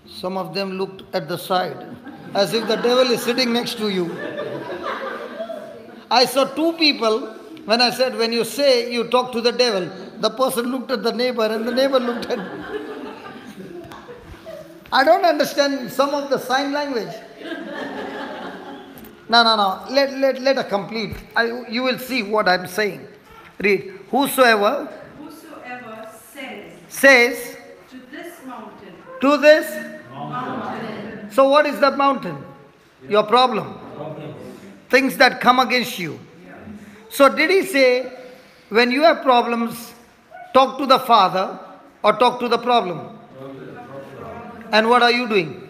Some of them looked at the side as if the devil is sitting next to you. I saw two people when I said, when you say you talk to the devil, the person looked at the neighbor and the neighbor looked at. I don't understand some of the sign language. No. Let her complete. You will see what I'm saying. Read. Whosoever says to this mountain. To this Mountain. So what is that mountain? Your problem. Things that come against you. So did he say, when you have problems, talk to the Father or talk to the problem? And what are you doing?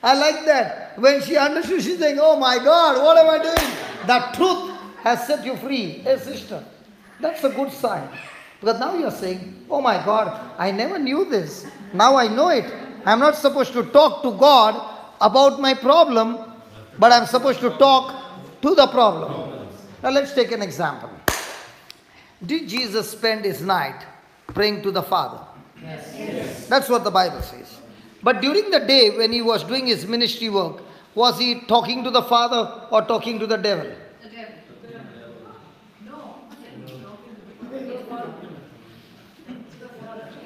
I like that. When she understood, she's saying, oh my God, what am I doing? The truth has set you free. Hey sister, that's a good sign. Because now you're saying, oh my God, I never knew this. Now I know it. I'm not supposed to talk to God about my problem, but I'm supposed to talk to the problem. Now let's take an example. Did Jesus spend his night praying to the Father? Yes. That's what the Bible says. But during the day when he was doing his ministry work, was he talking to the Father or talking to the devil? The devil. No.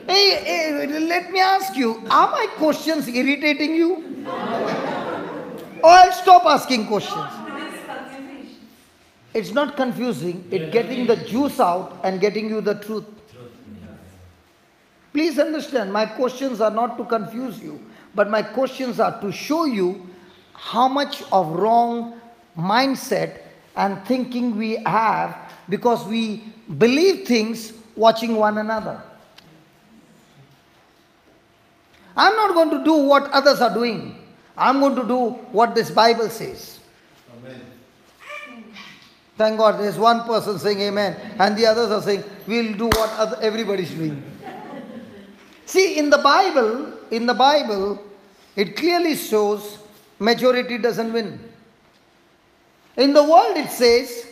Hey, let me ask you, are my questions irritating you? Or I'll stop asking questions. It's not confusing, it's getting the juice out and getting you the truth. Please understand, my questions are not to confuse you, but my questions are to show you how much of wrong mindset and thinking we have because we believe things watching one another. I'm not going to do what others are doing. I'm going to do what this Bible says. Amen. Thank God there's one person saying amen and the others are saying we'll do what everybody's doing. See, in the Bible, it clearly shows majority doesn't win. In the world it says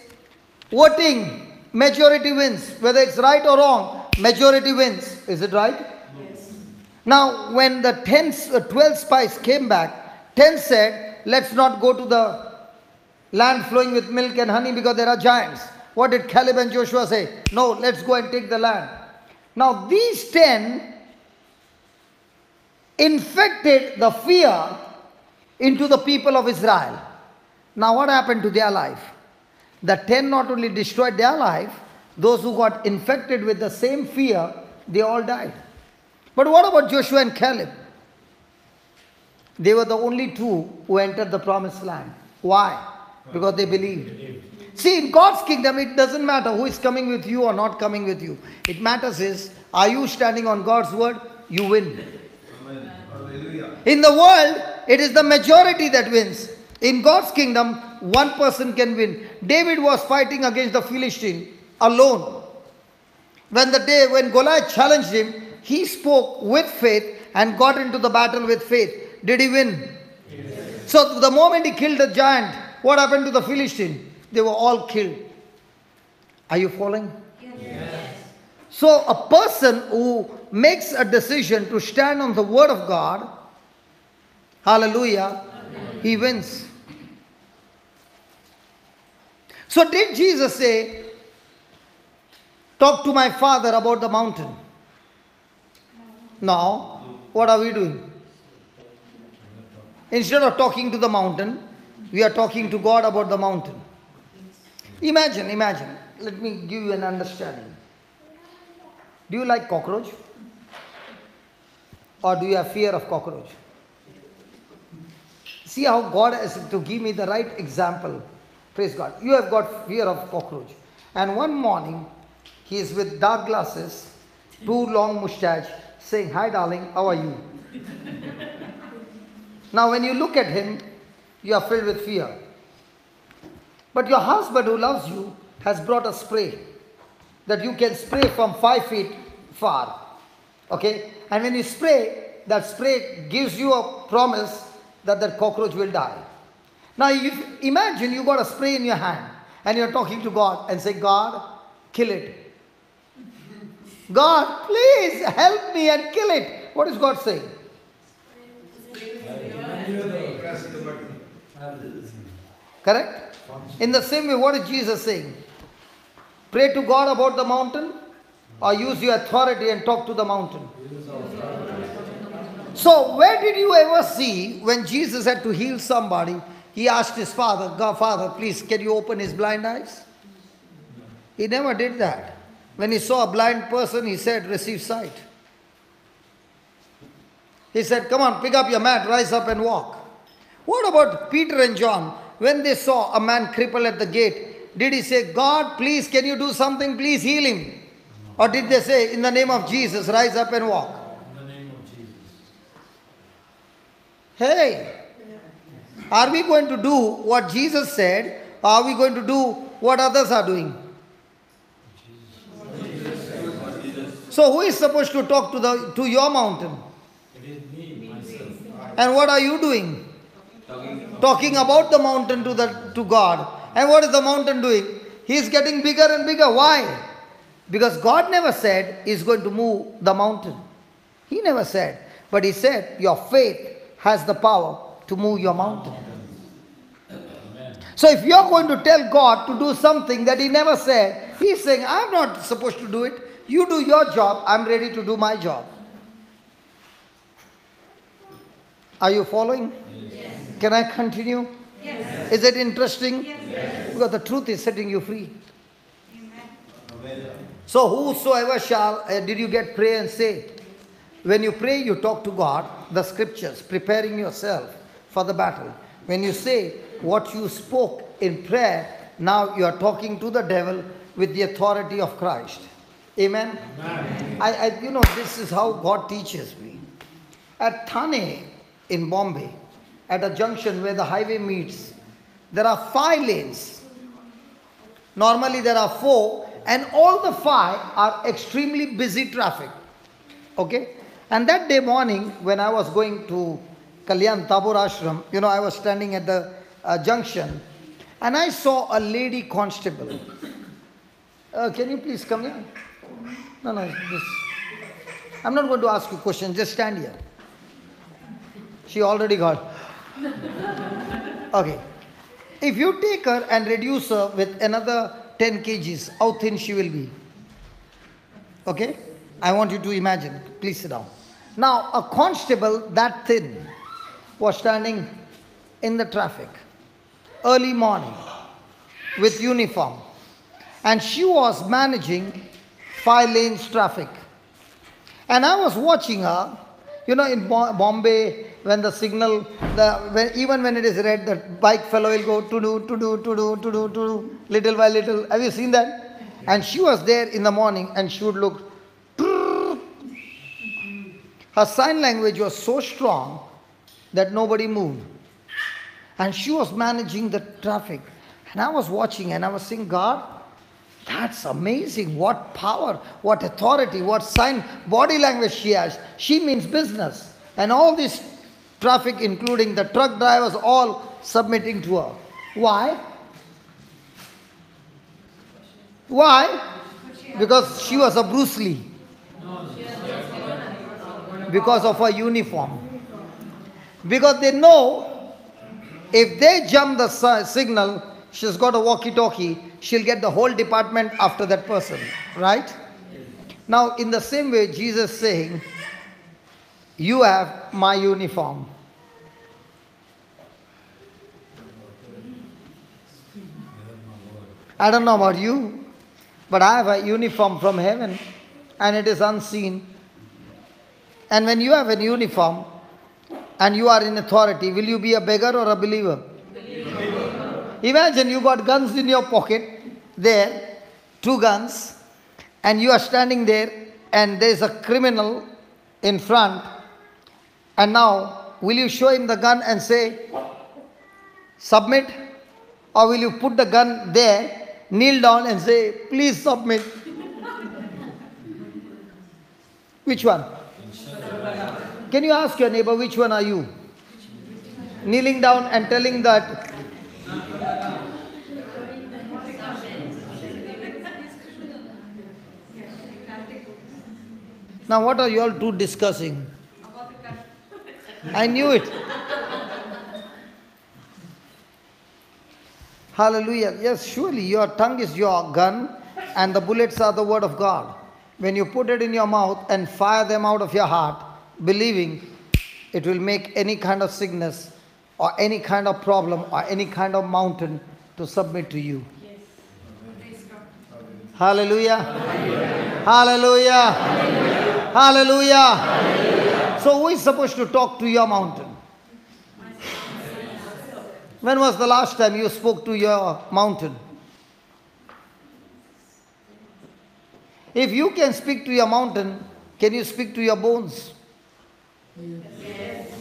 voting, majority wins. Whether it's right or wrong, majority wins. Is it right? Yes. Now, when the 12 spies came back, 10 said, let's not go to the land flowing with milk and honey because there are giants. What did Caleb and Joshua say? No, let's go and take the land. Now, these 10 infected the fear into the people of Israel. Now, what happened to their life? The 10 not only destroyed their life, those who got infected with the same fear, they all died. But what about Joshua and Caleb? They were the only two who entered the promised land. Why? Because they believed. See, in God's kingdom, it doesn't matter who is coming with you or not coming with you. It matters is, are you standing on God's word? You win. Amen. Hallelujah. In the world, it is the majority that wins. In God's kingdom, one person can win. David was fighting against the Philistine alone. When Goliath challenged him, he spoke with faith and got into the battle with faith. Did he win? Yes. So the moment he killed the giant, what happened to the Philistine? They were all killed. Are you following? Yes. So a person who makes a decision to stand on the word of God, hallelujah, he wins. So did Jesus say, talk to my Father about the mountain? No. What are we doing? Instead of talking to the mountain, we are talking to God about the mountain. Imagine. Let me give you an understanding. Do you like cockroach? Or do you have fear of cockroach? See how God has to give me the right example. Praise God. You have got fear of cockroach. And one morning, he is with dark glasses, too long mustache, saying, hi darling, how are you? Now when you look at him, you are filled with fear. But your husband who loves you has brought a spray that you can spray from 5 feet far. Okay? And when you spray, that spray gives you a promise that that cockroach will die. Now imagine you got a spray in your hand and you're talking to God and say, God, kill it. God, please help me and kill it. What is God saying? Press the button. Correct? In the same way, what is Jesus saying? Pray to God about the mountain or use your authority and talk to the mountain. So, where did you ever see when Jesus had to heal somebody, he asked his father, God, Father, please, can you open his blind eyes? He never did that. When he saw a blind person, he said, receive sight. He said, come on, pick up your mat, rise up and walk. What about Peter and John? When they saw a man crippled at the gate, did he say, God, please, can you do something? Please heal him. Or did they say, in the name of Jesus, rise up and walk? In the name of Jesus. Hey, are we going to do what Jesus said, or are we going to do what others are doing? So who is supposed to talk to your mountain? It is me, myself. And what are you doing? Talking about the mountain to God. And what is the mountain doing? He is getting bigger and bigger. Why? Because God never said He is going to move the mountain. He never said. But He said your faith has the power to move your mountain. So if you are going to tell God to do something that He never said, He is saying, I am not supposed to do it. You do your job, I am ready to do my job. Are you following? Yes. Can I continue? Yes. Is it interesting? Yes. Because the truth is setting you free. Amen. So whosoever shall, did you get pray and say? When you pray, you talk to God, the scriptures, preparing yourself for the battle. When you say what you spoke in prayer, now you are talking to the devil with the authority of Christ. Amen? Amen. This is how God teaches me. At Thane in Bombay, at a junction where the highway meets, there are 5 lanes. Normally there are 4, and all the 5 are extremely busy traffic. Okay? And that day morning, when I was going to Kalyan Tabor Ashram, I was standing at the junction, and I saw a lady constable. Can you please come here? No, I'm not going to ask you questions, just stand here. She already got. Okay. If you take her and reduce her with another 10 kgs, how thin she will be? Okay? I want you to imagine. Please sit down. Now, a constable that thin was standing in the traffic early morning with uniform, and she was managing 5 lanes traffic. And I was watching her. In Bombay, when the signal, even when it is red, the bike fellow will go to do, little by little. Have you seen that? And she was there in the morning, and she would look. Her sign language was so strong that nobody moved. And she was managing the traffic. And I was watching, and I was saying, God, that's amazing. What power, what authority, what sign, body language she has. She means business. And all this traffic, including the truck drivers, all submitting to her. Why? Why? Because she was a Bruce Lee. Because of her uniform. Because they know if they jump the signal, she's got a walkie-talkie, she'll get the whole department after that person. Right? Now, in the same way, Jesus saying, you have my uniform. I don't know about you, but I have a uniform from heaven, and it is unseen. And when you have a uniform, and you are in authority, will you be a beggar or a believer? Imagine you got guns in your pocket, there, 2 guns, and you are standing there, and there is a criminal in front, and now, will you show him the gun and say, submit? Or will you put the gun there, kneel down and say, please submit? Which one? Can you ask your neighbor, which one are you? Kneeling down and telling that, Now what are you all two discussing? I knew it. Hallelujah. Yes, surely your tongue is your gun and the bullets are the word of God. When you put it in your mouth and fire them out of your heart, believing it will make any kind of sickness or any kind of problem or any kind of mountain to submit to you. Hallelujah. Hallelujah. Hallelujah. So who is supposed to talk to your mountain? When was the last time you spoke to your mountain? If you can speak to your mountain, can you speak to your bones? Yes.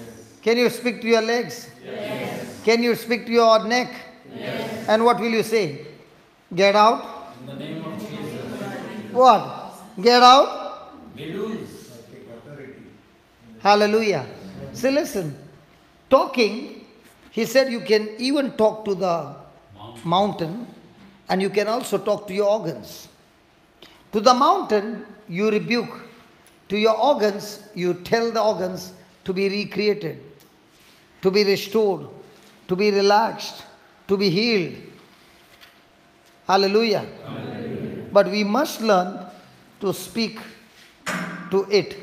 Can you speak to your legs? Yes. Can you speak to your neck? Yes. And what will you say? Get out? In the name of Jesus. What? Get out? Be loose. Hallelujah. See, listen. Talking, he said you can even talk to the mountain and you can also talk to your organs. To the mountain, you rebuke. To your organs, you tell the organs to be recreated, to be restored, to be relaxed, to be healed. Hallelujah. Hallelujah. But we must learn to speak to it.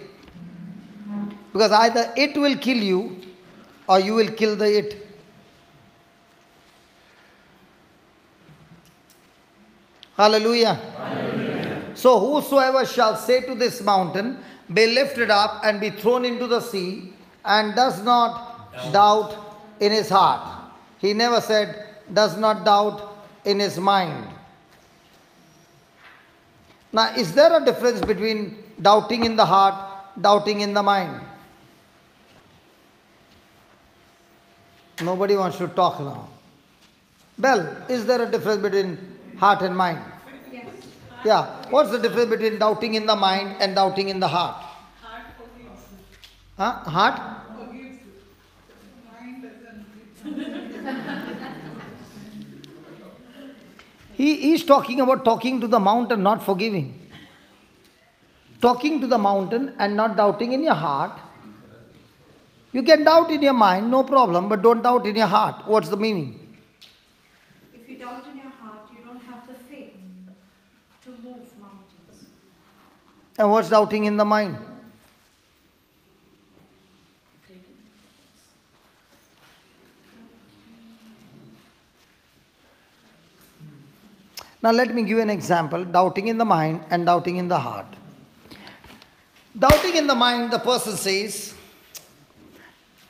Because either it will kill you or you will kill the it. Hallelujah. Hallelujah. So whosoever shall say to this mountain, be lifted up and be thrown into the sea, and does not doubt in his heart. He never said, does not doubt in his mind. Now, is there a difference between doubting in the heart, doubting in the mind? Nobody wants to talk now. Bell, is there a difference between heart and mind? Yes. Yeah. What's the difference between doubting in the mind and doubting in the heart? Heart forgives. Huh? Heart? Forgives. Mind doesn't. He is talking about talking to the mountain, not forgiving. Talking to the mountain and not doubting in your heart. You can doubt in your mind, no problem, but don't doubt in your heart. What's the meaning? If you doubt in your heart, you don't have the faith to move mountains. And what's doubting in the mind? Now let me give you an example, doubting in the mind and doubting in the heart. Doubting in the mind, the person says,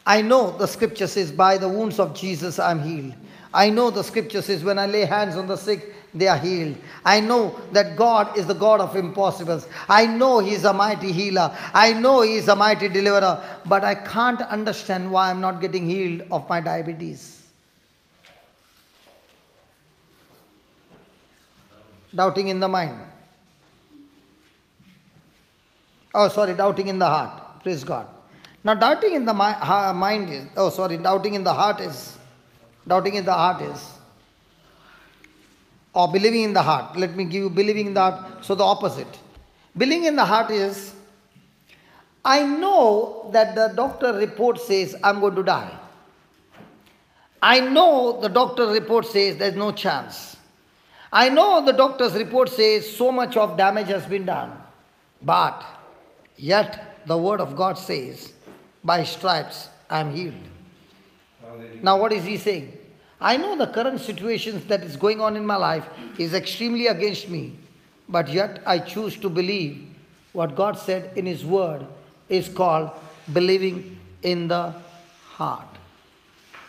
I know the scripture says, by the wounds of Jesus I am healed. I know the scripture says, when I lay hands on the sick, they are healed. I know that God is the God of impossibles. I know He is a mighty healer. I know He is a mighty deliverer. But I can't understand why I am not getting healed of my diabetes. Doubting in the mind. Oh, sorry, doubting in the heart. Praise God. Now, doubting in the mind is, doubting in the heart is, or believing in the heart. Let me give you believing in the heart. So, the opposite. Believing in the heart is, I know that the doctor report says I'm going to die. I know the doctor report says there's no chance. I know the doctor's report says so much of damage has been done. But yet the word of God says, by stripes I am healed. Now what is he saying? I know the current situations that is going on in my life is extremely against me. But yet I choose to believe what God said in His word is called believing in the heart.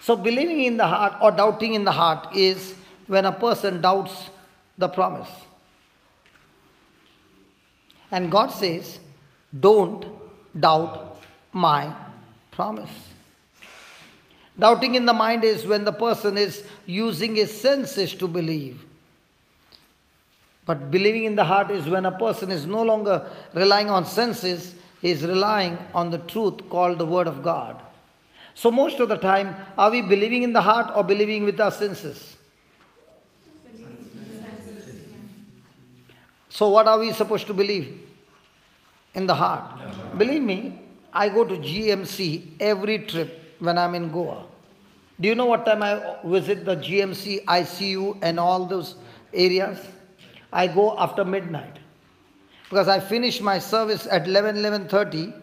So believing in the heart or doubting in the heart is when a person doubts the promise. And God says, don't doubt my promise. Doubting in the mind is when the person is using his senses to believe. But believing in the heart is when a person is no longer relying on senses, he is relying on the truth called the Word of God. So most of the time, are we believing in the heart or believing with our senses? So what are we supposed to believe? in the heart. Believe me, I go to GMC every trip when I'm in Goa. Do you know what time I visit the GMC, ICU and all those areas? I go after midnight. Because I finish my service at 11:30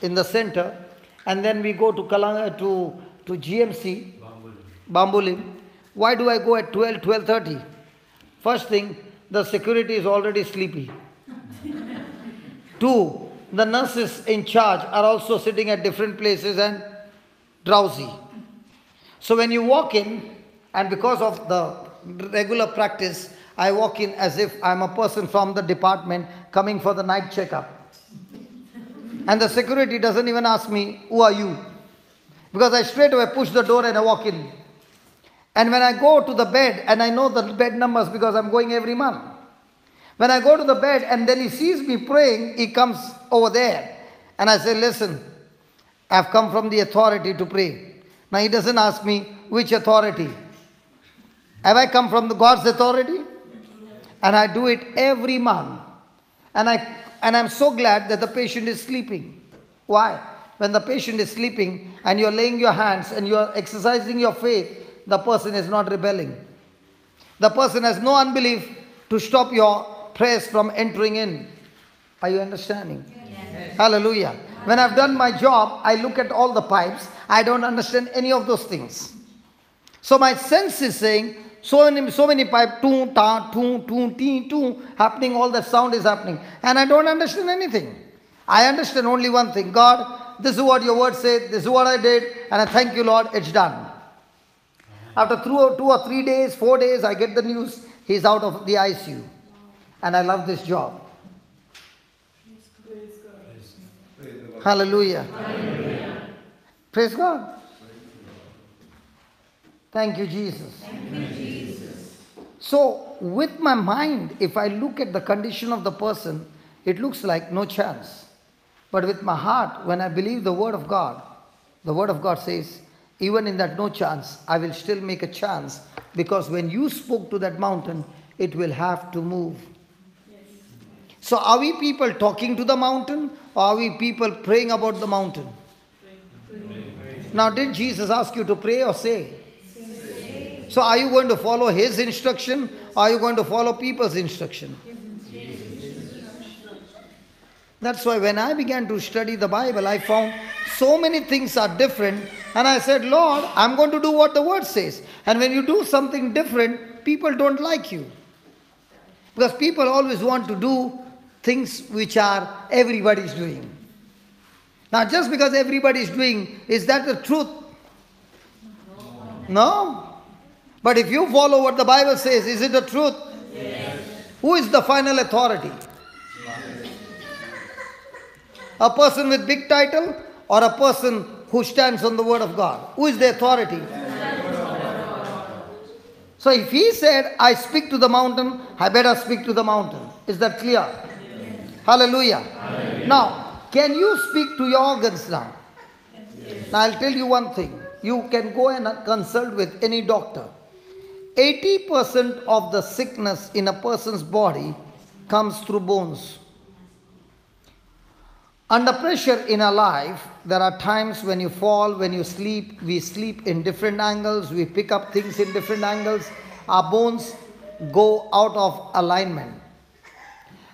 in the center, and then we go to GMC, Bambulim. Why do I go at 12:30? First thing, the security is already sleepy. Two, the nurses in charge are also sitting at different places and drowsy. So when you walk in, and because of the regular practice, I walk in as if I'm a person from the department coming for the night checkup. And the security doesn't even ask me, who are you? Because I straight away push the door and I walk in. And when I go to the bed, and I know the bed numbers because I'm going every month. When I go to the bed and then he sees me praying, he comes over there. And I say, listen, I've come from the authority to pray. Now he doesn't ask me, which authority? Have I come from the God's authority? And I do it every month. And I'm so glad that the patient is sleeping. Why? When the patient is sleeping and you're laying your hands and you're exercising your faith, the person is not rebelling. The person has no unbelief to stop your prayers from entering in. Are you understanding? Yes. Hallelujah. When I've done my job, I look at all the pipes. I don't understand any of those things. So my sense is saying, so many pipes, toon, ta, toon, toon, teen, toon, happening, all that sound is happening. And I don't understand anything. I understand only one thing. God, this is what your word said, this is what I did, and I thank you, Lord, it's done. After 2 or 3 days, 4 days, I get the news, he's out of the ICU. And I love this job. Hallelujah. Hallelujah. Praise God. Thank you, Jesus. Thank you, Jesus. So, with my mind, if I look at the condition of the person, it looks like no chance. But with my heart, when I believe the word of God says, even in that no chance, I will still make a chance. Because when you spoke to that mountain, it will have to move. Yes. So are we people talking to the mountain, or are we people praying about the mountain? Now, did Jesus ask you to pray or say? So are you going to follow his instruction, or are you going to follow people's instruction? That's why when I began to study the Bible, I found so many things are different. And I said, Lord, I'm going to do what the word says. And when you do something different, people don't like you. Because people always want to do things which are everybody's doing. Now, just because everybody is doing, is that the truth? No. But if you follow what the Bible says, is it the truth? Yes. Who is the final authority? A person with big title or a person who stands on the word of God? Who is the authority? So if he said, I speak to the mountain, I better speak to the mountain. Is that clear? Yes. Hallelujah. Hallelujah. Now, can you speak to your organs now? Yes. Now I'll tell you one thing. You can go and consult with any doctor. 80% of the sickness in a person's body comes through bones. Under pressure in our life, there are times when you fall, when you sleep, we sleep in different angles, we pick up things in different angles, our bones go out of alignment.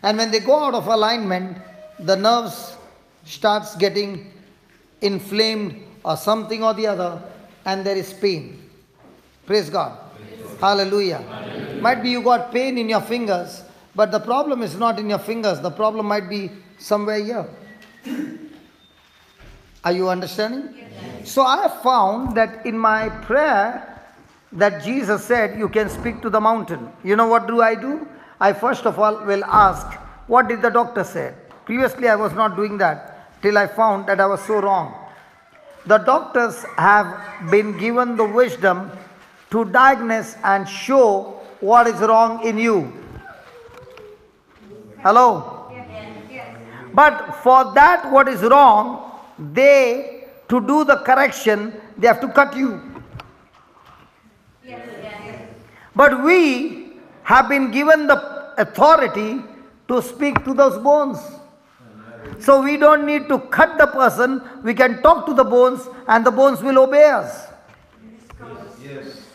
And when they go out of alignment, the nerves starts getting inflamed or something or the other, and there is pain. Praise God. Hallelujah. Hallelujah. Might be you got pain in your fingers, but the problem is not in your fingers, the problem might be somewhere here. Are you understanding? Yes. So I have found that in my prayer that Jesus said you can speak to the mountain. You know what do? I first of all will ask, what did the doctor say? Previously I was not doing that till I found that I was so wrong. The doctors have been given the wisdom to diagnose and show what is wrong in you. Hello? But for that what is wrong, to do the correction, they have to cut you. But we have been given the authority to speak to those bones. So we don't need to cut the person. We can talk to the bones and the bones will obey us. Yes.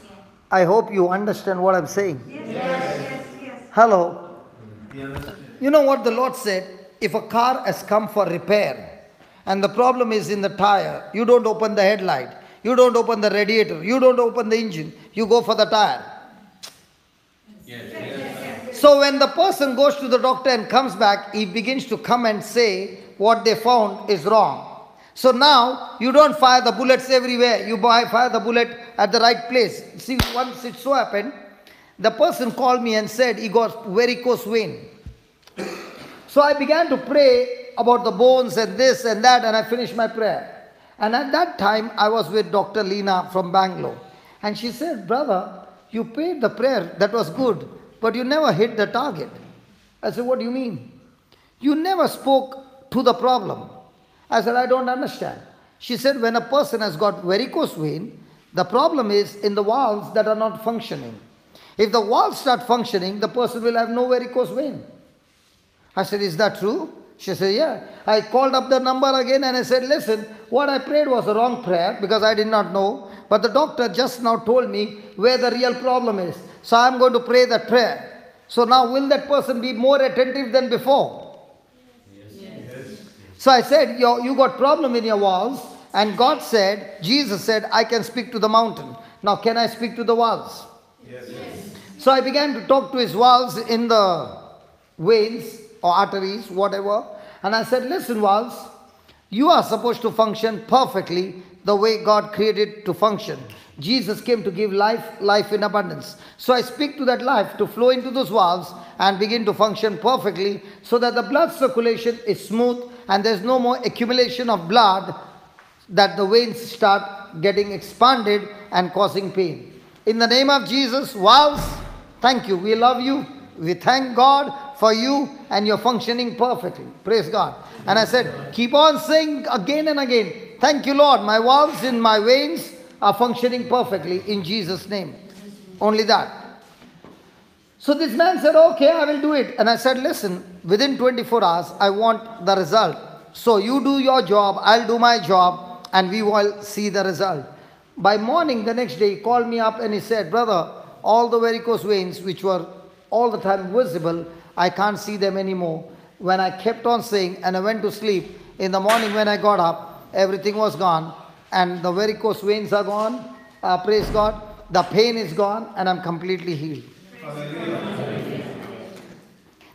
I hope you understand what I'm saying. Yes. Hello. He understands. You know what the Lord said? If a car has come for repair and the problem is in the tire, you don't open the headlight, you don't open the radiator, you don't open the engine, you go for the tire. So when the person goes to the doctor and comes back, he begins to come and say what they found is wrong. So now you don't fire the bullets everywhere, you fire the bullet at the right place. See, once it so happened, the person called me and said he got varicose vein. So I began to pray about the bones and this and that, and I finished my prayer. And at that time, I was with Dr. Leena from Bangalore. And she said, brother, you prayed the prayer, that was good, but you never hit the target. I said, what do you mean? You never spoke to the problem. I said, I don't understand. She said, when a person has got varicose vein, the problem is in the valves that are not functioning. If the valves start functioning, the person will have no varicose vein. I said, is that true? She said, yeah. I called up the number again and I said, listen, what I prayed was a wrong prayer because I did not know. But the doctor just now told me where the real problem is. So I'm going to pray that prayer. So now will that person be more attentive than before? Yes. So I said, you got problem in your walls. And God said, Jesus said, I can speak to the mountain. Now can I speak to the walls? Yes. So I began to talk to his walls in the veins or arteries, whatever. And I said, listen, valves, you are supposed to function perfectly the way God created to function. Jesus came to give life, life in abundance. So I speak to that life to flow into those valves and begin to function perfectly so that the blood circulation is smooth and there's no more accumulation of blood, that the veins start getting expanded and causing pain. In the name of Jesus, valves, thank you. We love you. We thank God for you and you're functioning perfectly. Praise God. And I said, keep on saying again and again, thank you, Lord. My valves in my veins are functioning perfectly in Jesus' name. Only that. So this man said, okay, I will do it. And I said, listen, within 24 hours, I want the result. So you do your job, I'll do my job, and we will see the result. By morning, the next day, he called me up and he said, brother, all the varicose veins, which were all the time visible, I can't see them anymore. When I kept on saying and I went to sleep, in the morning when I got up, everything was gone and the varicose veins are gone. Praise God. The pain is gone and I'm completely healed.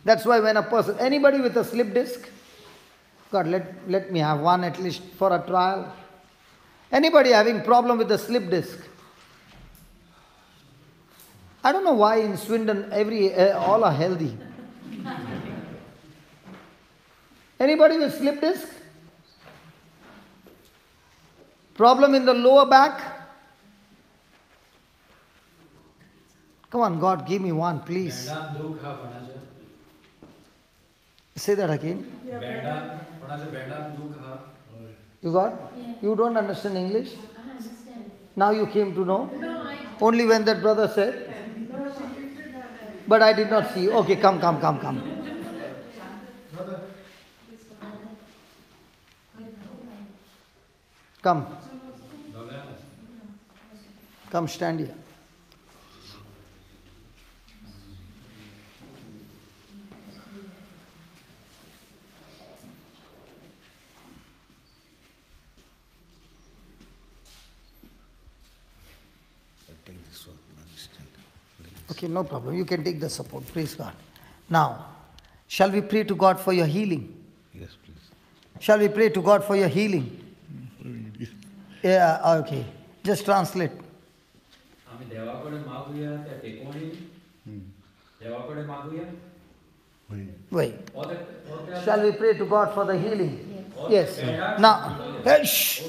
That's why when a person, anybody with a slip disc, God, let me have one at least for a trial. Anybody having problem with the slip disc? I don't know why in Swindon all are healthy. Anybody with slip disc? Problem in the lower back? Come on, God, give me one, please. બેંડા દુઃખ હા ભણાશે. Say that again. બેંડા ભણાશે, બેંડા દુઃખ હા. You got? You don't understand English? Now you came to know? Only when that brother said? But I did not see. Okay, come. Come. Come, stand here. Okay, no problem. You can take the support. Praise God. Now, shall we pray to God for your healing? Yes, please. Shall we pray to God for your healing? Yeah, okay. Just translate. અમે દેવા કોડે માગુયા તે ટેકોણી દેવા કોડે માગુયા. Wait. ઓતે Shall we pray to God for the healing? Yes. Now, shh.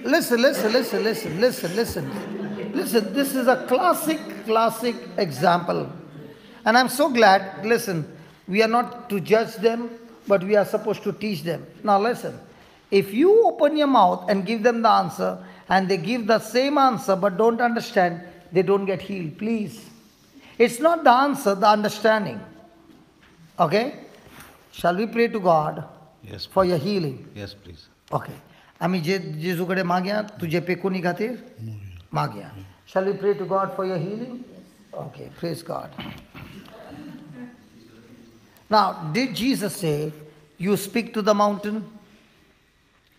Listen. Listen, this is a classic example. And I'm so glad, listen, we are not to judge them, but we are supposed to teach them. Now listen, if you open your mouth and give them the answer, and they give the same answer but don't understand, they don't get healed. Please. It's not the answer, the understanding. Okay? Shall we pray to God Yes. for your healing? Yes, please. Okay. आम्ही जेजूकडे मागया तुझे पेकोनी खातीर मागया. Shall we pray to God for your healing? Okay, praise God. Now, did Jesus say, you speak to the mountain?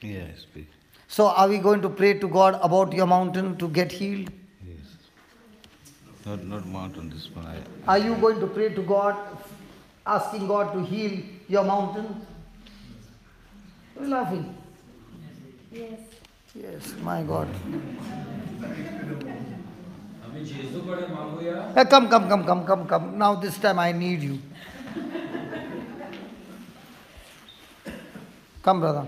Yes, please. So are we going to pray to God about your mountain to get healed? Yes. Not mountain, this one. Are you going to pray to God, asking God to heal your mountain? You're laughing. Yes. Yes, my God. आम्ही जेजूकडे मागूया. Hey, come. Now this time I need you. Come, brother.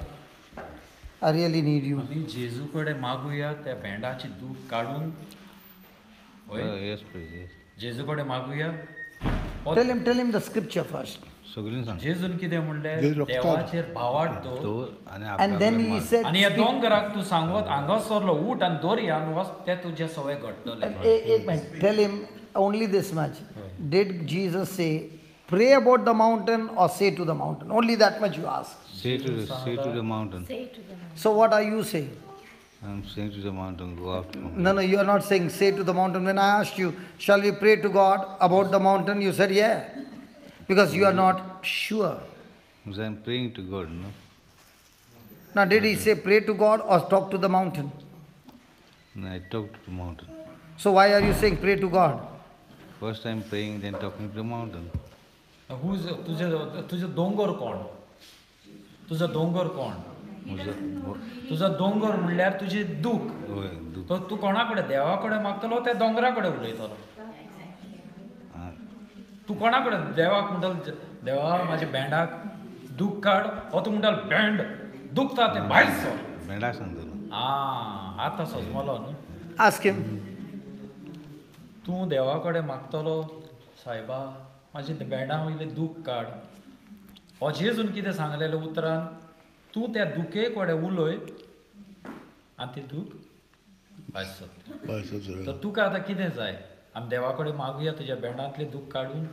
I really need you. आम्ही जेजूकडे मागूया त्या भेंडाची दूध काढून. होय. Yes, please. Yes. जेजूकडे मागूया. Tell him the scripture first. सगळीं सांग. जेजून कितें म्हणलें जेजू रोखतात. देवाचेर भावाडतो तो आणि And then he said, आणि ह्या speak- दोंगराक तू सांगत हांगा सरलो उठ आनी दोरया आनी वच ते तुजे सवय घडटले. एक minute. Tell him only this much. Did Jesus say, pray about the mountain or say to the mountain? Only that much you ask. Say to the mountain. Say to them. So what are you saying? I'm saying to the mountain, go out from No, you are not saying say to the mountain. When I asked you, shall we pray to God about the mountain? You said, yeah. Because you are not sure. Because I'm praying to God, no? Now, did he say pray to God or talk to the mountain? And I talked to the mountain. So why are you saying pray to God? First I'm praying, then talking to the mountain. तुझे दोंगर कोण? तुझा दोंगर कोण? तुझा दोंगर म्हणल्यार तुझे दूख. होय, दुःख. तो तू कोणाकडे देवाकडे मागतलो त्या दोंगराकडे उलयतलो. हा. तू कोणाकडे देवाक म्हणटल देवा माझ्या भेंडाक दूख काड. हो तू म्हणटल भेंड दुखता ते भायर सर. भेंडा सांगतलो. आतां समजलो न्हू. Ask him. तूं देवाकडे मागतलो सायबा माझे भेंडा वयले दूख काड. हो जेजून कितें सांगलेलें उतरान तूं त्या दुखे कडेन उलय आनी तें दूख भायर सर. तर तुका आतां कितें जाय? आमी देवा कडेन मागुया तुज्या भेंडांतलें दूख काडून.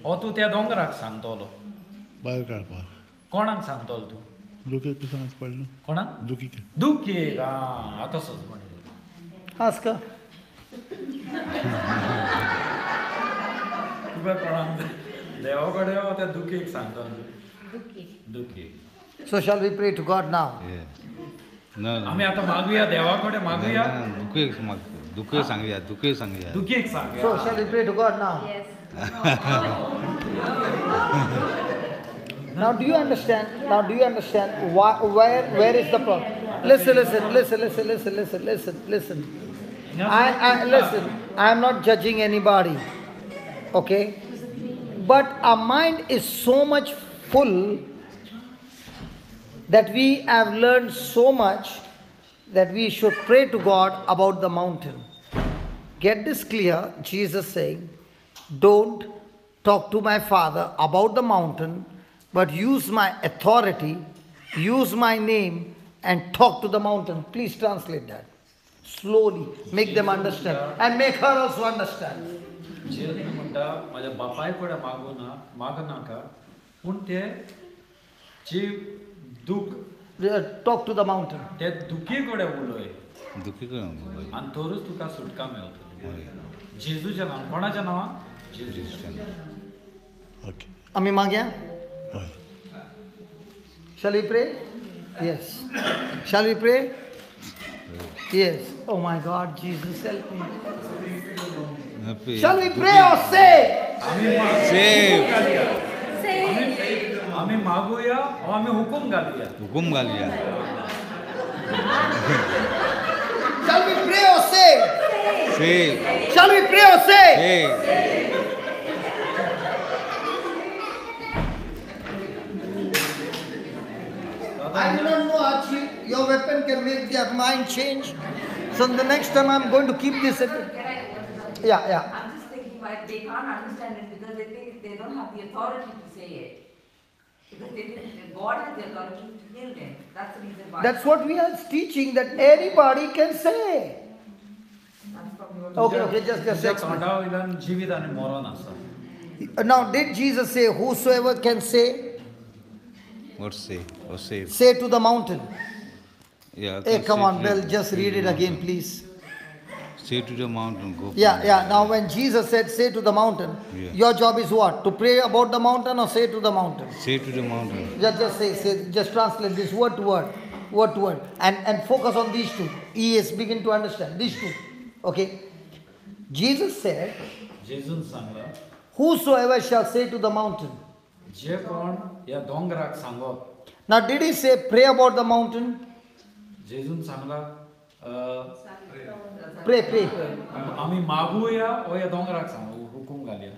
हो तूं त्या दोंगराक सांगतलो. भायर काडपाक कोणाक सांगतलो तूं? दुखी सांगच पडलें कोणाक? दुखी दुखेक. आतां सोच म्हणलें. Ask her. तुका कोणाक जाय? देवा कडेन हो त्या दुखेक सांगतलो. Duki. दुखेक. So shall we pray to God now? Yeah. No, no. आमी आतां मागुया देवा कडेन मागुया. दुःख सांगूया. दुखेक सांगया. So shall we pray to God now? Yes. Now do you understand? Where is the problem? Listen. Listen. Listen. I am not judging anybody. Okay? But our mind is so much full that we have learned so much that we should pray to God about the mountain. Get this clear. Jesus saying, don't talk to my Father about the mountain, but use my authority, use my name, and talk to the mountain. Please translate that. Slowly. Make them understand. And make her also understand. जेजून म्हणटा माझ्या बापाय कडेन मागनाका पूण ते जे दूख Talk to the mountain. ते दुखे कडेन उलय दुःखी करून आनी तरूच तुका सुटका मेळटली. जेजूच्या नांवान. कोणाच्या नांवान? जेजूच्या. Okay Ami Magya? हय Shall we pray? Yes. Shall we pray? Yes. Oh my God, Jesus help me. Shall we pray or say? आमी मागुया हो आमी हुकूम घालुया. हुकुम घालूया. Shall we pray or say? Say. Shall we pray or say? Say. I do not know, Archie. Your weapon can make their mind change. So the next time I'm going to keep this. Yeah. I'm just thinking why they can't understand it because they think they don't have the authority to say it. Because they think God has the authority to heal them. That's the reason why. That's what we are teaching, that anybody can say. Okay, just तुज्या explain. तोंडा वयल्यान जिवीत आनी मरण आसा. Now, did Jesus say, whosoever can say, What say? Or say? say to the mountain? Yeah. I Hey, can come say on, to Bill, the- just to read the it again, mountain. please. Say to the mountain, go. Yeah. Now, when Jesus said, say to the mountain, Yeah. your job is what? To pray about the mountain or say to the mountain? Say to the mountain. Just say, just translate this word to word, and focus on these two. He is begin to understand these two. Okay. Jesus said, जेजून Sangla whosoever shall say to the mountain. जे कोण या दोंगराक सांगप. Now, did he say pray about the mountain? जेजून Sangla Pray. आम्ही मागूया ओ या दोंगराक सांगू हुकूम घालया.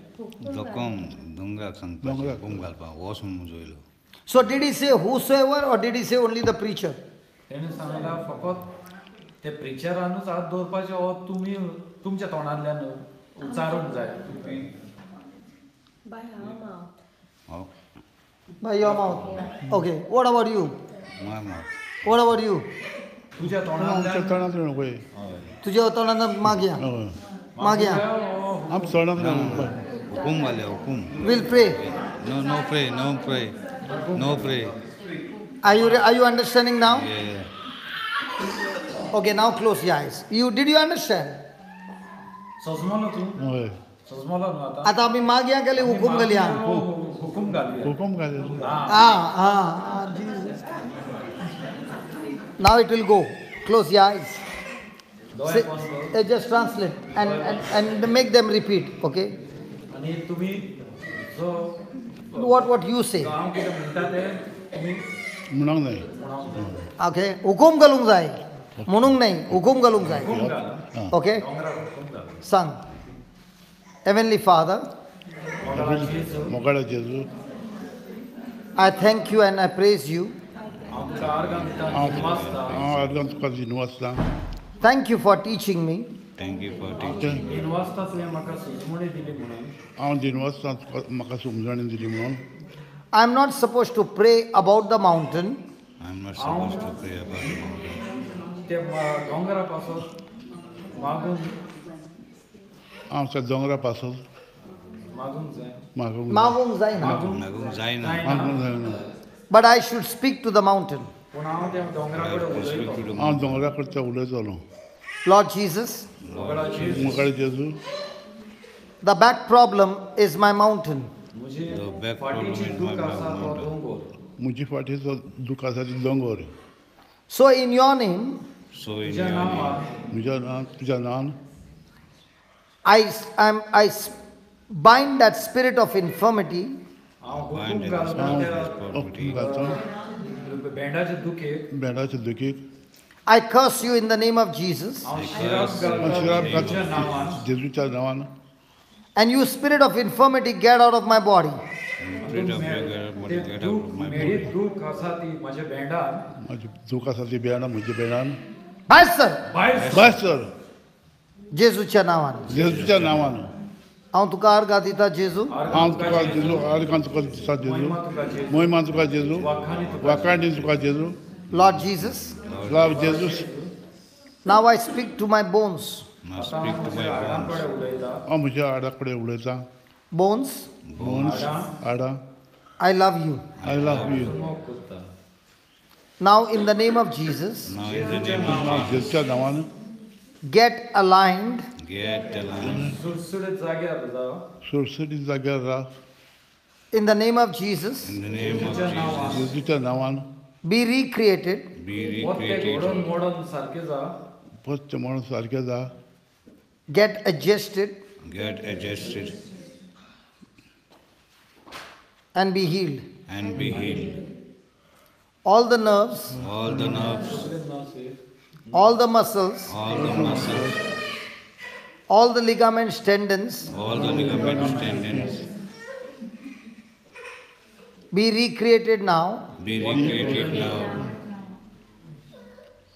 Dongrak sang. Dongrak. Hukum galpa. Wasum joilo. So, did he say whosoever or did he say only the preacher? तेणें सांगला फकत ते प्रिचरानूच हात दवरपाचे ओ तुमी तुमच्या तोंडांतल्यान उच्चारूंक जाय. By our mouth. Oh, By your mouth. Okay. What about you? my mouth. What about you? तुज्या आमच्या तोंडांतल्यान तोंडांतल्यान नको हे. तुझ्या तोंडानं मागया. हय. मागया. आमच्या तोंडांतल्यान नको. Hukum galya, hukum. We'll pray. No pray, no pray. No pray. Are you understanding now? Yeah. Okay, now close your eyes. Did you understand? सजमलो तूं हय. सजमलो न्हू आतां. आता आम्ही मागया गेले हुकूम घालया. हुकूम घालया. हुकूम घाले. Jesus. Now it will go. Close your eyes. दोळे बंद कर. Just translate and make them repeat. Okay. आनी तुमी जो What you say. हांव कितें म्हणटा तें तुमी म्हणूंक जाय. म्हणावंक जाय. Okay. हुकूम घालूंक जाय. म्हणूंक नाही. हुकूम घालूंक जाय. हुकूम घाल. Okay. दोंगराक हुकूम घाल. Sang. Heavenly Father, मोगाळ जेजू मोगाळ जेजू. I thank you and I praise you. हांव तुका आर्गां दिता नमस्कार. हांव अर्गां तुका दिनवासता. Thank you for teaching me. Thank you for teaching. तीन वाजता तुवें म्हाका सुचमणी दिली म्हणून हांव दिनवासता तुका म्हाका समजण दिली म्हणून. I'm not supposed to pray about the mountain. I'm not supposed to pray about the mountain. ते दोंगरा पासून मागून हांव दोंगरा पासून मागूंक जाय. मागूंक जायना. Nagum zaina. मागूंक जायना. But I should speak to the mountain. पूण हांव त्या दोंगरा कडेन उलयतां. हांव दोंगरा कडच्या उलयतालो. Lord Jesus, मोगाळ जेजू मोगाळ जेजू. the back problem is my mountain. म्हजी The back problem फाटीची is दूख my आसा तो mountain. दोंगर. म्हजी फाटीचो दूख आसा ती दोंगर. So, in your name, So in तुज्या your name, नांवान म्हज्या नांवान तुज्या नांवान I bind that spirit of infirmity हांव हुकूम bind the घालता spirit त्या of poverty. घालता बेंडाचे दुखेक बेडाच्या दुखीक. I curse you in the name of Jesus. हांव शिराक हांव शिराक घालता तुज्या नांवान. घालता जेजूच्या नांवान. And you spirit of infirmity, get out of my body. Spirit of beggar, ते get out दूख of my मेरी body. दूख आसा ती म्हज्या बेंडान म्हाजी दूख आसा ती बेडा म्हज्या बेडान. Bye, sir. भायर बस सर जेजूच्या नावान. जेजूच्या नांवान. हांव तुका अर्घ दिता जेजू. हांव तुका जेजू आर्गां तुका दिता जेजू. महिमा तुका जेजू. महिमा तुका जेजू. वाखाणी तुका वाकाणी तुका जेजू. Lord Jesus, लाव जेजू. now I speak to my bones. Now speak to my bones. हाडांकडे उलयता. हांव म्हज्या हाडा कडेन उलयतां. Bones, bones Hada. I love you. I love you. मोग करता. Now, in the name of Jesus, Now in the name of जेजूच्या नांवान get aligned get aligned. सुडसुडीत जाग्यार जा. सुरसुरीत जाग्यार Rao. in the name of Jesus. In the name of Jesus, जेजूच्या नांवान Be recreated be मोठे recreated. घडोवन मोडोन सारके जा. पश्च म्हणून सारकें जा. get adjusted Get adjusted and be healed. and be healed. All the nerves, All the nerves, all the muscles, all the muscles, all the ligaments, tendons all the ligaments, tendons, be recreated now, be recreated now,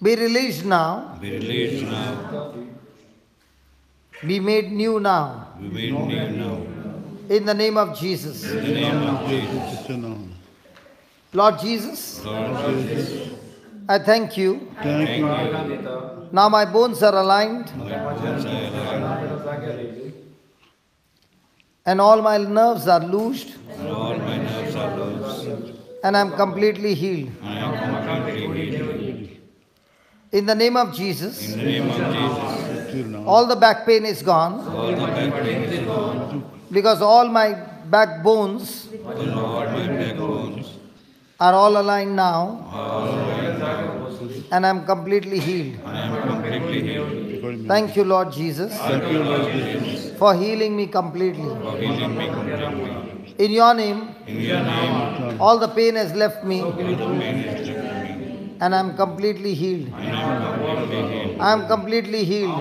be released now, be released now, be made new now. be made new now. In the name of Jesus. In the name of Jesus, जेजूच्या नांवान. Lord Jesus, Lord Jesus, I thank you. Thank you. Now my bones are aligned and all my nerves are loosed All my nerves are loose. and I'm completely healed. I am completely healed. In the name of Jesus, In the name of Jesus, Till now. all the back pain is gone all the back pain is gone. because all my backbones And all my backbones are all aligned now are aligned now. and I'm completely healed. I am completely healed. Thank you, Lord Jesus, Thank you, Lord Jesus. for healing me completely. For healing me completely. In your name, In your name, all the pain has left me all the pain is left me. and I'm completely healed. And I am completely healed. I am completely healed.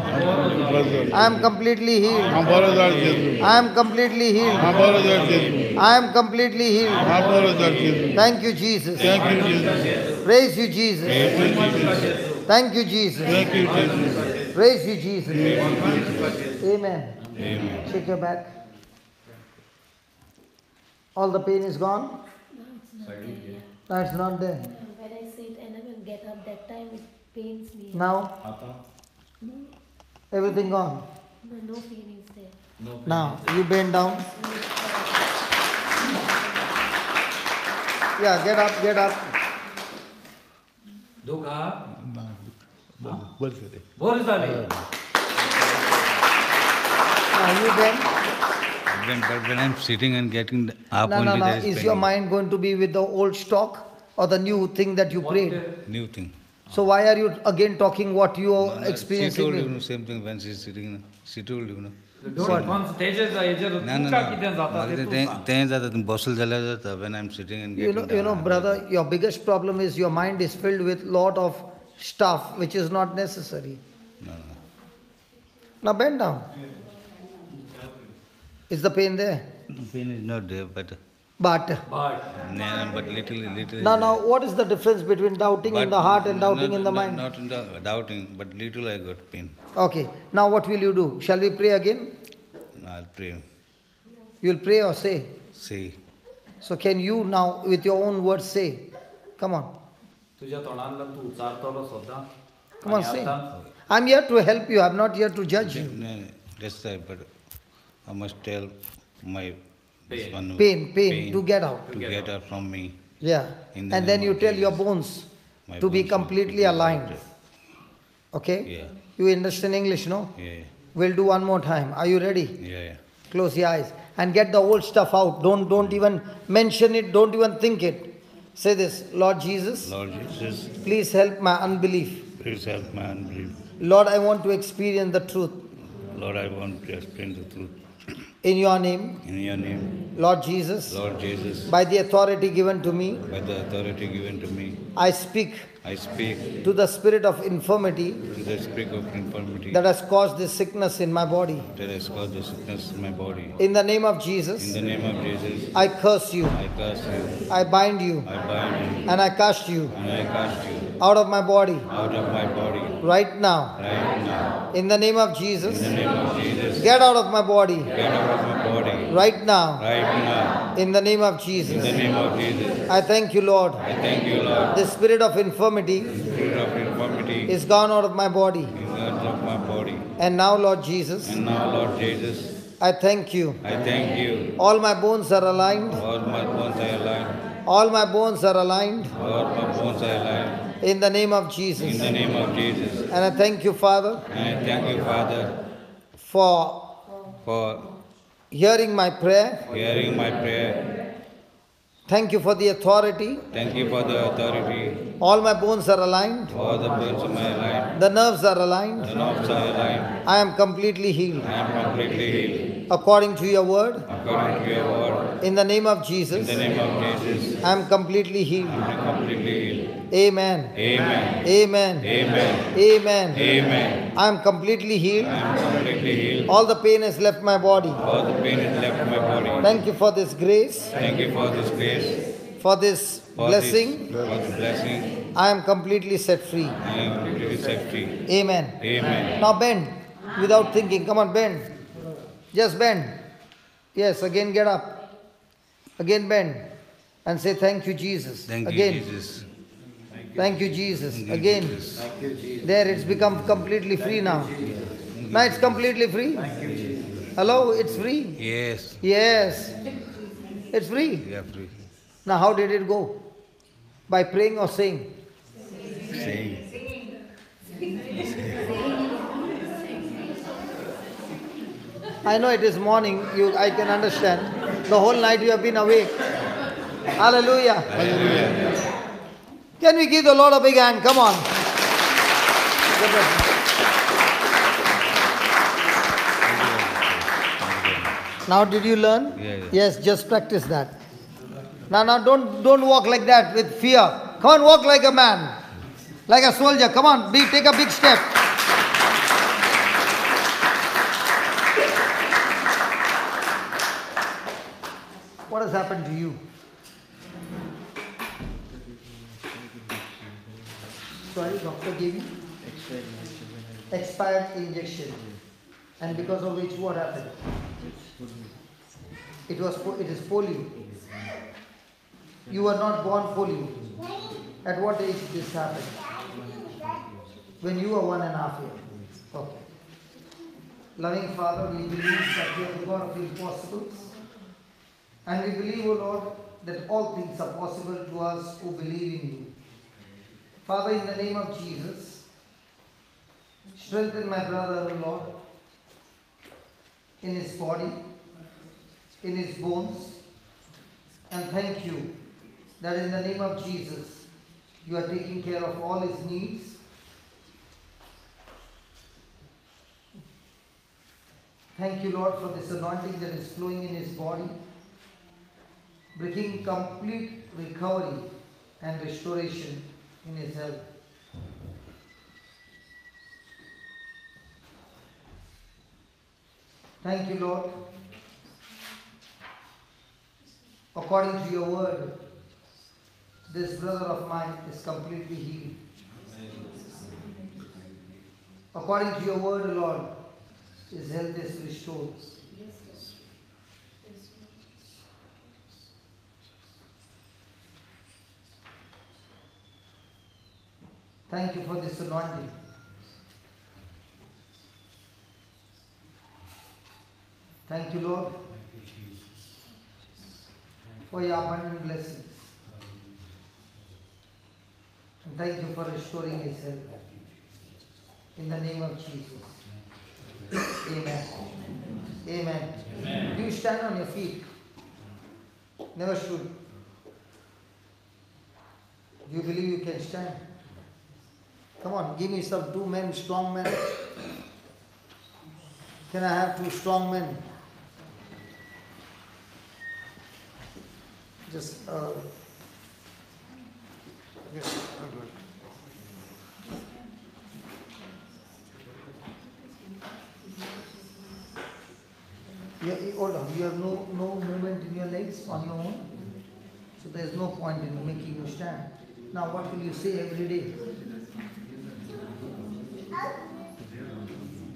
Brother. I am completely healed. Ambarajar Jesu. I am completely healed. Ambarajar Jesu. I am completely healed. Ambarajar Jesu. Thank you, Jesus. Thank you, Jesus. Praise you, Jesus. Thank you, Jesus. Thank you, Jesus. Thank you, Jesus. Praise you, Jesus. Amen. Amen. Shake your back. All the pain is gone? No, it's not there. When I sit and I will get up, that time it pains me. Now, everything gone. No pain is there. Now, you bend down. Yeah, get up, get up. दुःख हा बस करे. बरी झाली Now, you bend. But when I'm sitting and getting up, No, only no, no. there is Is pain. your mind going to be with the old stock or the new thing that you prayed? New thing. So why are you again talking what you are She told experiencing? you same thing when she's sitting. She told you. तेजेचा हेजेर No, no, तू का कितें जाता ते तू सांग. तें जाता तुम्ही बसल जाल्यार जाता when I'm sitting and You getting know, down. brother, your biggest problem is your mind is filled with lot of stuff which is not necessary. No, no. Now bend down. Is the pain there? Pain is not there, but But little. now, what is the difference between doubting in the heart and doubting in the mind? Not in the doubting, but little I got pain. Okay. Now what will you do? Shall we pray again? I'll pray. You will pray or say? Say. So can you now with your own words say? Come on. तुझ्या तोंडांतल्यान तू उच्चारतलो सद्दां Come on, आनी say. आतां I'm here to help you. I'm not here to judge you. No, that's right, but I must tell my this Pain. one Pain to get out. to get out from me. Yeah. In the And then name you of tell your Jesus. bones My to be bones completely will be aligned. aligned. Okay? Yeah. You understand English, no? Yeah, We'll do one more time. Are you ready? yeah. Close your eyes and get the old stuff out. Don't even mention it. Don't even think it. Say this, Lord Jesus, Lord Jesus, please help my unbelief. please help my unbelief. Lord, I want to experience the truth. Lord, I want to explain the truth. In your name, In your name, Lord Jesus, Lord Jesus, by the authority given to me, by the authority given to me, I speak I speak to the spirit of infirmity to the spirit of infirmity that has caused this sickness in my body. that has caused the sickness in my body. In the name of In Jesus, the name of Jesus, I curse you, I curse you, I bind you, I bind you, and I cast you and I cast you out of my body out of my body right now. right now. In the name of In Jesus, the name of Jesus, get out of my body get out of my body right now. right now. In the name of In Jesus, the name of Jesus, I thank you, Lord. I thank you, Lord. The spirit of infirmity Spirit of infirmity is gone out of my body. is out of my body. And now, Lord Jesus, And now, Lord Jesus, I thank you. I thank you. All my bones are aligned. All my bones are aligned. All my bones are aligned All my bones are aligned. in the name of In Jesus. the name of Jesus. And I thank you, Father, And I thank you, Father, for for hearing my prayer. hearing my prayer. Thank you for the authority. Thank you for the authority. All my bones are aligned. All the bones are aligned. The nerves are aligned. The nerves are aligned. I am completely healed. I am completely healed. According to your word, According to your word, in the name of in Jesus, the name of Jesus, I am completely healed. I am completely healed. Amen. Amen. Amen. Amen. Amen. Amen. I am completely healed. I am completely healed. All the pain has left my body. All the pain has left my body. Thank you for this grace, Thank you for this grace, for this for blessing. for the blessing. I am completely set free. I am completely set free. Amen. Amen. Now bend without thinking. Come on, bend. Just bend. Yes, again get up. Again bend. And say, thank you, Jesus. Thank you, Again. Jesus. Thank you, Jesus. Again, there it's become completely free now. Now it's completely free. Hello, it's free. Yes. Yes, it's free. We are free. Now, how did it go? By praying or saying? Saying. I know it is morning. I can understand. The whole night you have been awake. Hallelujah. Hallelujah. Can we give the Lord a big hand? Come on. Now, did you learn? Yeah. Yes, just practice that. Now, don't walk like that with fear. Come on, walk like a man, like a soldier. Come on, take a big step. What has happened to you? Sorry, doctor gave you? Expired injection. And because of which what happened? It is polio. You were not born polio. At what age did this happen? When you were 1.5 years. Okay. Loving Father, we believe that you are the God of the impossibles. And we believe, O Lord, that all things are possible to us who believe in you. Father, in the name of Jesus, strengthen my brother, O Lord, in his body, in his bones, and thank you that in the name of Jesus, you are taking care of all his needs. Thank you, Lord, for this anointing that is flowing in his body, bringing complete recovery and restoration in his health. Thank you, Lord. According to your word, this brother of mine is completely healed. According to your word, Lord, his health is restored. Thank you for this anointing. Thank you, Lord, for your abundant blessings. And thank you for restoring his health. In the name of Jesus. Amen. Amen. Amen. Do you stand on your feet? Never should. Do you believe you can stand? Come on, give me some 2 men, strong men. Can I have 2 strong men? Just, yes, good. Hold on, you have no movement in your legs on your own, so there is no point in making you stand. Now what will you say every day?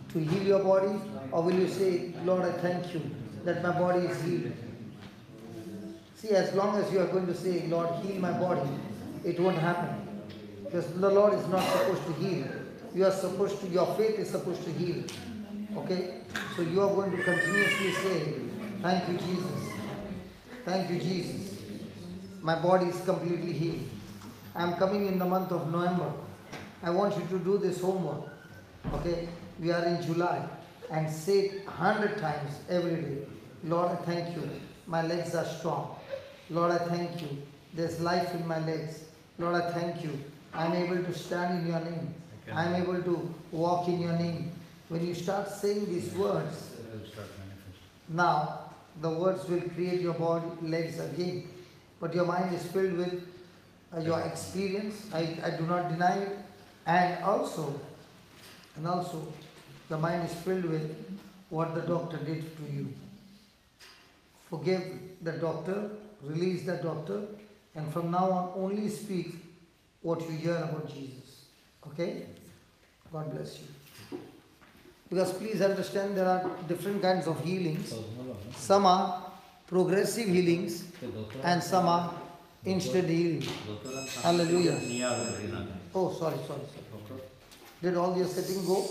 To heal your body, or will you say, Lord, I thank you that my body is healed? See, as long as you are going to say, Lord, heal my body, it won't happen. Because the Lord is not supposed to heal. You are supposed to, your faith is supposed to heal. Okay? So you are going to continuously say, thank you, Jesus. Thank you, Jesus. My body is completely healed. I am coming in the month of November. I want you to do this homework. Okay? We are in July. And say it 100 times every day. Lord, I thank you. My legs are strong. Lord, I thank you. There's life in my legs. Lord, I thank you. I'm able to stand in your name. I'm able to walk in your name. When you start saying these words, now the words will create your body, legs again. But your mind is filled with your experience. I do not deny it. And also, the mind is filled with what the doctor did to you. Forgive the doctor, release the doctor, and from now on only speak what you hear about Jesus. Okay? God bless you. Because please understand there are different kinds of healings. Some are progressive healings and some are Instant healing. Hallelujah. Oh, sorry. Did all your setting go?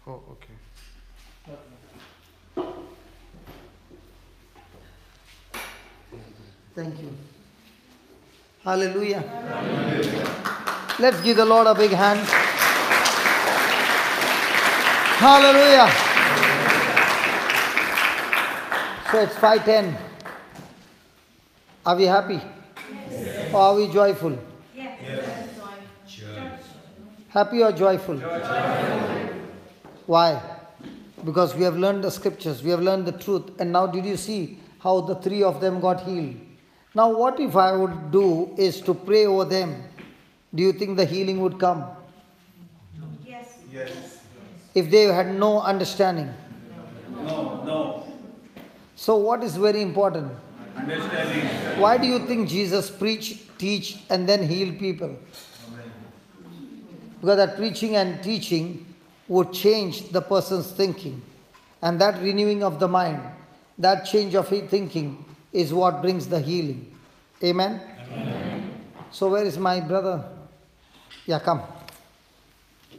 Oh, okay. Thank you. Hallelujah. Let's give the Lord a big hand. Hallelujah. So it's 5:10. Are we happy? Yes. Or are we joyful? Yes. Happy or joyful? Why? Because we have learned the scriptures, we have learned the truth, and now did you see how the three of them got healed? Now what if I would do is to pray over them? Do you think the healing would come? Yes. If they had no understanding? No. So what is very important? Understanding. Why do you think Jesus preached, teach, and then heal people? Because that preaching and teaching would change the person's thinking. And that renewing of the mind, that change of thinking is what brings the healing. Amen? So where is my brother? Yeah, come.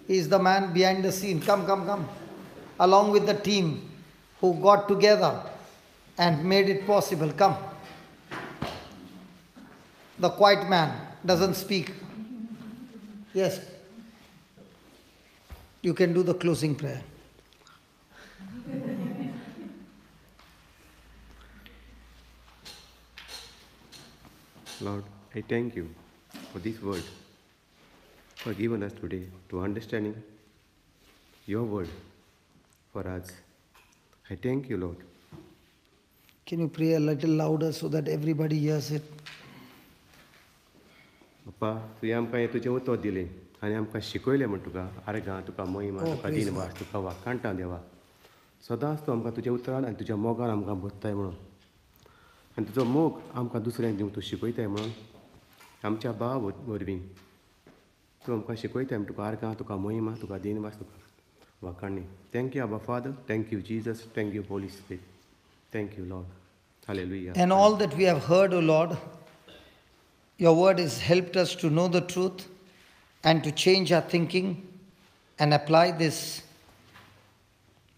He is the man behind the scene. Come. Along with the team who got together and made it possible. Come. The quiet man doesn't speak. Yes. You can do the closing prayer. Lord, I thank you for this word, for giving us today to understanding your word for us. I thank you, Lord. Can you pray a little louder so that everybody hears it? Papa, तुवें आमकां हें तुजें उतर दिलें आनी आमकां शिकयलें म्हण तुका आर्गां तुका महिमा तुका praise दिनवास तुका वाखाणटा देवा सदांच तूं आमकां तुज्या उतरान आनी तुज्या मोगान आमकां बोधताय म्हणून आनी तुजो मोग आमकां दुसऱ्यांक दिवंक तूं शिकयताय म्हणून आमच्या भाव वरवीं तूं आमकां शिकयताय म्हण तुका आर्गां तुका महिमा तुका दिनवास तुका वाखाणणी थँक यू आबा father thank you Jesus thank you Holi spirit thank you Lord hallelujah. And all that we have heard, O Lord, your word has helped us to know the truth and to change our thinking and apply this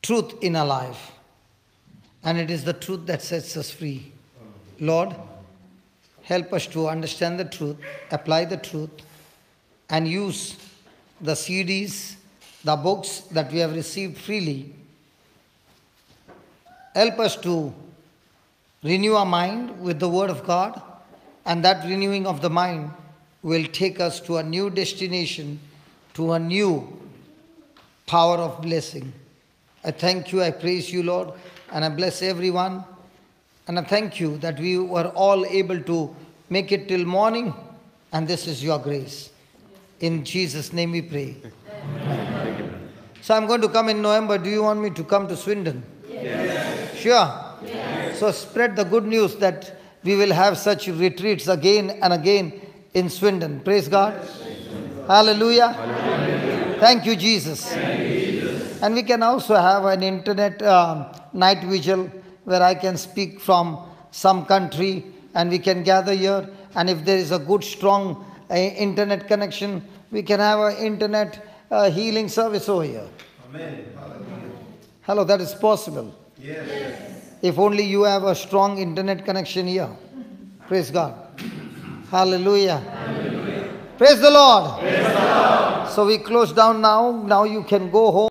truth in our life. And it is the truth that sets us free. Lord, help us to understand the truth, apply the truth, and use the CDs, the books that we have received freely. Help us to renew our mind with the Word of God, and that renewing of the mind will take us to a new destination, to a new power of blessing. I thank you, I praise you, Lord, and I bless everyone. And I thank you that we were all able to make it till morning, and this is your grace. In Jesus' name we pray. So I'm going to come in November. Do you want me to come to Swindon? Yes. Sure? Yes. So spread the good news that we will have such retreats again and again in Swindon. Praise God. Yes. Hallelujah. Hallelujah. Thank you, Jesus. Thank you, Jesus. And we can also have an internet night vigil where I can speak from some country and we can gather here. And if there is a good, strong internet connection, we can have an internet healing service over here. Amen. Hello, that is possible. Yes. If only you have a strong internet connection here. Praise God. Hallelujah. Hallelujah. Praise the Lord. Praise the Lord. So we close down now. Now you can go home.